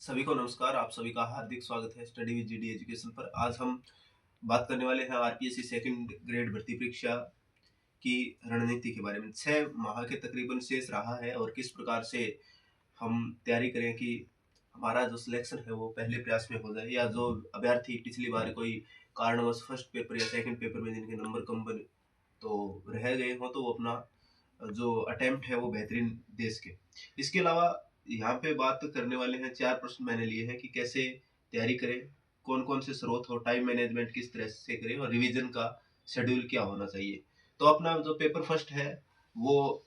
सभी को नमस्कार। आप सभी का हार्दिक स्वागत है स्टडी विद जीडी एजुकेशन पर। आज हम बात करने वाले हैं आरपीएससी सेकंड ग्रेड भर्ती परीक्षा की रणनीति के बारे में। 6 माह के तकरीबन शेष रहा है और किस प्रकार से हम तैयारी करें कि हमारा जो सिलेक्शन है वो पहले प्रयास में हो जाए, या जो अभ्यर्थी पिछली बार कोई कारणवश फर्स्ट पेपर या सेकंड पेपर में जिनके नंबर कम बने तो रह गए हों, तो वो अपना जो अटेम्प्ट है वो बेहतरीन दे सके। इसके अलावा यहाँ पे बात करने वाले हैं, 4 प्रश्न मैंने लिए हैं कि कैसे तैयारी करें, कौन-कौन से स्रोत हो, टाइम मैनेजमेंट किस तरह से करें और रिवीजन का शेड्यूल क्या होना चाहिए। तो अपना जो पेपर फर्स्ट है वो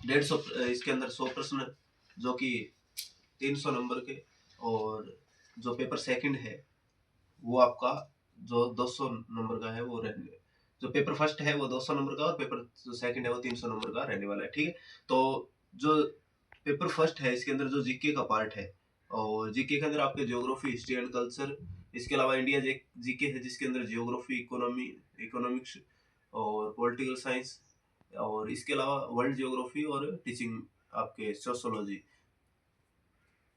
150 इसके अंदर 100 प्रश्न जो कि 300 नंबर के, और जो पेपर सेकंड है वो आपका जो 200 नंबर का है वो रहने, जो पेपर फर्स्ट है वो 200 नंबर का और पेपर जो सेकंड है वो 300 नंबर का रहने वाला है। ठीक है, तो जो पेपर फर्स्ट है इसके अंदर जो जीके का पार्ट है, और जीके के अंदर आपके ज्योग्राफी, हिस्ट्री एंड कल्चर, इसके अलावा इंडिया जीके है जिसके अंदर ज्योग्राफी, इकोनॉमिक्स और पॉलिटिकल साइंस, और इसके अलावा वर्ल्ड ज्योग्राफी और टीचिंग आपके सोशोलॉजी,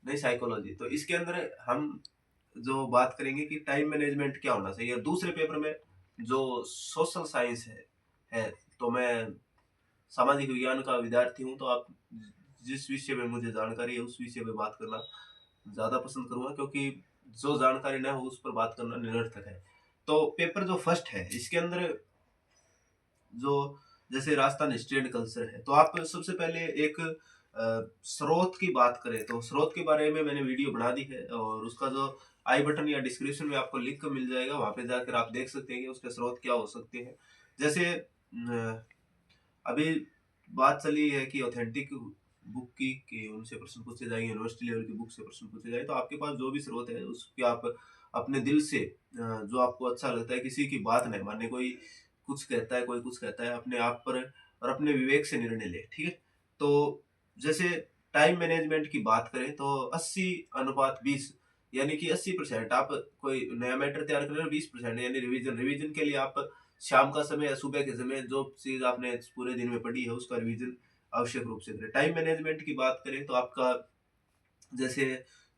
नहीं साइकोलॉजी। तो इसके अंदर हम जो बात करेंगे कि टाइम मैनेजमेंट क्या होना चाहिए। और दूसरे पेपर में जो सोशल साइंस है, तो मैं सामाजिक विज्ञान का विद्यार्थी हूँ, तो आप जिस विषय में मुझे जानकारी है उस विषय में बात करना ज़्यादा पसंद करूँगा, क्योंकि जो जानकारी ना हो उस पर बात करना निरर्थक है। तो पेपर जो फर्स्ट है इसके अंदर जो जैसे राजस्थान हिस्ट्री एंड कल्चर है, तो आप सबसे पहले एक स्रोत की बात करें तो स्रोत के बारे में मैंने वीडियो बना दी है, और उसका जो आई बटन या डिस्क्रिप्शन में आपको लिंक मिल जाएगा, वहां पे जाकर आप देख सकते हैं कि उसके स्रोत क्या हो सकते हैं। जैसे अभी बात चली है कि ऑथेंटिक बुक की कि उनसे प्रश्न पूछे जाएंगे, यूनिवर्सिटी लेवल की बुक से प्रश्न पूछे जाए, तो आपके पास जो भी स्रोत है उसके आप अपने दिल से जो आपको अच्छा लगता है, किसी की बात नहीं मानने, कोई कुछ कहता है कोई कुछ कहता है, अपने आप पर और अपने विवेक से निर्णय ले। ठीक है, तो जैसे टाइम मैनेजमेंट की बात करें तो 80/20, यानी कि 80% आप कोई नया मैटर तैयार कर रहे हो, 20% यानी रिवीजन। रिवीजन के लिए आप शाम का समय या सुबह के समय जो चीज आपने पूरे दिन में पढ़ी है उसका रिवीजन आवश्यक रूप से करें। टाइम मैनेजमेंट की बात करें तो आपका जैसे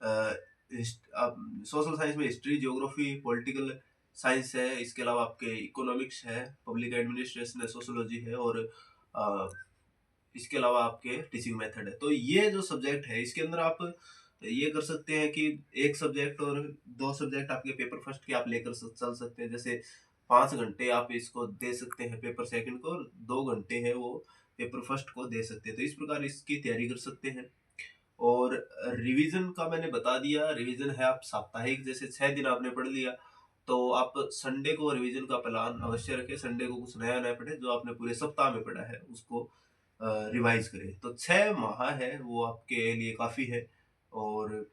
आप सोशल साइंस में हिस्ट्री, ज्योग्राफी, पॉलिटिकल साइंस है, इसके अलावा आपके इकोनॉमिक्स है, पब्लिक एडमिनिस्ट्रेशन है, सोशोलॉजी है, और अ, इसके अलावा आपके टीचिंग मेथड है। तो ये जो सब्जेक्ट है इसके अंदर आप ये कर सकते हैं कि एक सब्जेक्ट और दो सब्जेक्ट आपके पेपर फर्स्ट के आप लेकर चल सकते हैं। जैसे 5 घंटे आप इसको दे सकते हैं पेपर सेकंड को, और 2 घंटे है वो पेपर फर्स्ट को दे सकते हैं। तो इस प्रकार इसकी तैयारी कर सकते हैं। और रिवीजन का मैंने बता दिया। रिवीजन है आप साप्ताहिक, जैसे 6 दिन आपने पढ़ लिया तो आप संडे को रिवीजन का प्लान अवश्य रखें। संडे को कुछ नया नया पढ़े, जो आपने पूरे सप्ताह में पढ़ा है उसको रिवाइज करें। तो 6 माह है वो आपके लिए काफी है, और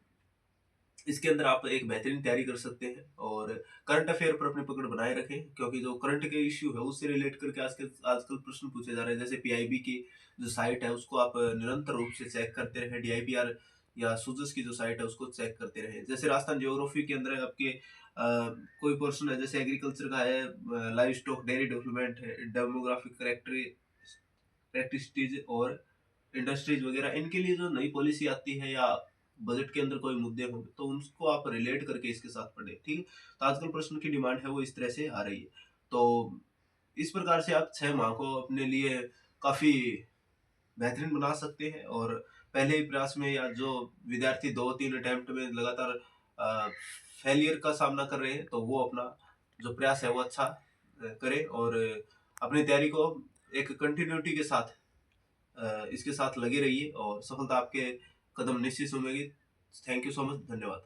इसके अंदर आप एक बेहतरीन तैयारी कर सकते हैं। और करंट अफेयर पर अपनी पकड़ बनाए रखें, क्योंकि जो करंट के इश्यू है उससे रिलेट करके आजकल प्रश्न पूछे जा रहे हैं। जैसे पीआईबी की जो साइट है उसको आप निरंतर रूप से चेक करते रहे, डीआईपीआर या सुजस की जो साइट है उसको चेक करते रहे। जैसे राजस्थान ज्योग्राफी के अंदर आपके कोई पर्सन है, जैसे एग्रीकल्चर का है, लाइव स्टॉक, डेयरी डेवलपमेंट है, डेमोग्राफिक करेक्टरिस्टीज और इंडस्ट्रीज वगैरह, इनके लिए जो नई पॉलिसी आती है या बजट के अंदर कोई मुद्दे हों तो उनको आप रिलेट करके इसके साथ पढ़ें। ठीक है, तो आजकल प्रश्न की डिमांड है वो इस तरह से आ रही है। तो इस प्रकार से आप 6 माह को अपने लिए काफी बेहतरीन बना सकते हैं। और पहले ही प्रयास में, या जो विद्यार्थी 2-3 अटेम्प्ट में लगातार फेलियर का सामना कर रहे हैं, तो वो अपना जो प्रयास है वो अच्छा करें, और अपनी तैयारी को एक कंटिन्यूटी के साथ इसके साथ लगे रहिए, और सफलता आपके कदम निश्चित चूमेगी। थैंक यू सो मच, धन्यवाद।